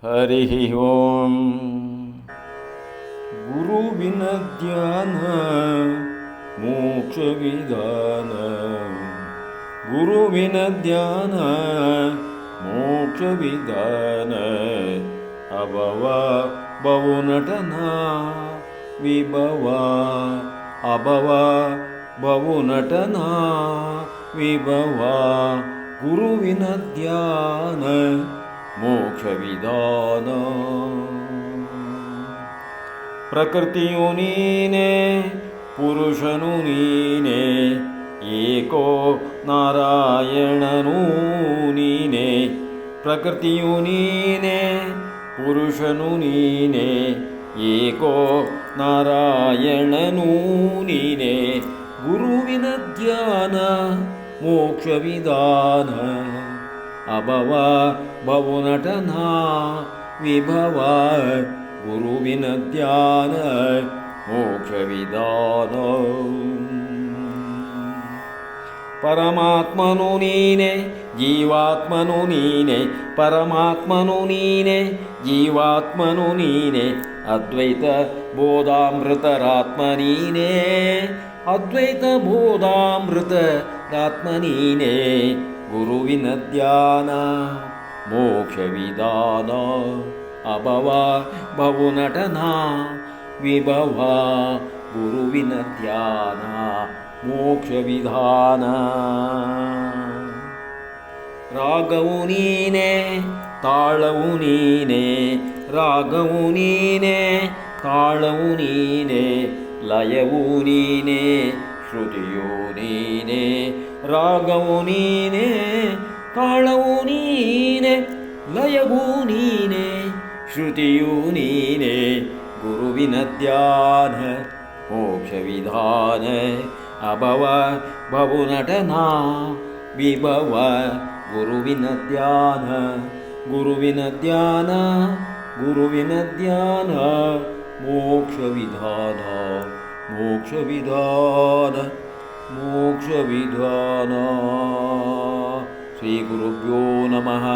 ಹರಿ ಓಂ. ಗುರುವಿನ ಧ್ಯಾನ ಮೋಕ್ಷ ವಿಧಾನ, ಗುರುವಿನ ಧ್ಯಾನ ಮೋಕ್ಷ ವಿಧಾನ. ಅಭವ ಬಹುನಟನ ವಿಭವ, ಅಭವ ಬಹುನಟನ ವಿಭವ. ಗುರುವಿನ ಧ್ಯಾನ ಮೋಕ್ಷ ವಿಧಾನ. ಪ್ರಕೃತಿಯು ನೀನೆ, ಪುರುಷನು ನೀನೆ, ಏಕೋ ನಾರಾಯಣನೂ ನೀನೆ. ಪ್ರಕೃತಿಯು ನೀನೆ, ಪುರುಷನು ನೀನೆ, ಏಕೋ ನಾರಾಯಣನೂ ನೀನೆ. ಗುರುವಿನ ಧ್ಯಾನ ಮೋಕ್ಷ ವಿಧಾನ, ಅಭವ ಬಹುನಟನ ವಿಭವ. ಗುರುವಿನ ಧ್ಯಾನ ಮೋಕ್ಷ ವಿಧಾನ. ಪರಮಾತ್ಮನು ನೀನೆ, ಜೀವಾತ್ಮನು ನೀನೆ, ಪರಮಾತ್ಮನು ನೀನೆ, ಜೀವಾತ್ಮನು ನೀನೆ. ಅದ್ವೈತ ಬೋಧಾಮೃತರಾತ್ಮ ನೀನೆ, ಅದ್ವೈತ ಬೋಧಾಮೃತರಾತ್ಮ ನೀನೆ. ಗುರುವಿನ ಧ್ಯಾನ ಮೋಕ್ಷ ವಿಧಾನ, ಅಭವ ಬಹುನಟನ ವಿಭವ. ಗುರುವಿನ ಧ್ಯಾನ ಮೋಕ್ಷ ವಿಧಾನ. ರಾಗವು ನೀನೆ, ತಾಳವು ನೀನೆ, ರಾಗವು ನೀನೆ, ತಾಳವು ನೀನೆ. ಲಯವು ನೀನೆ, ಶ್ರುತಿಯು ನೀನೆ. ರಾಗವು ನೀನೆ, ತಾಳವು ನೀನೆ, ಲಯವೂ ನೀನೆ, ಶ್ರುತಿಯೂ ನೀನೆ. ಗುರುವಿನ ಧ್ಯಾನ ಮೋಕ್ಷ ವಿಧಾನ, ಅಭವ ಬಹುನಟನ ವಿಭವ. ಗುರುವಿನ ಧ್ಯಾನ, ಗುರುವಿನ ಧ್ಯಾನ, ಗುರುವಿನ ಧ್ಯಾನ ಮೋಕ್ಷ ವಿಧಾನ, ಮೋಕ್ಷ ವಿಧಾನ, ಮೋಕ್ಷ ವಿಧಾನ. ಶ್ರೀ ಗುರುಭ್ಯೋ ನಮಃ.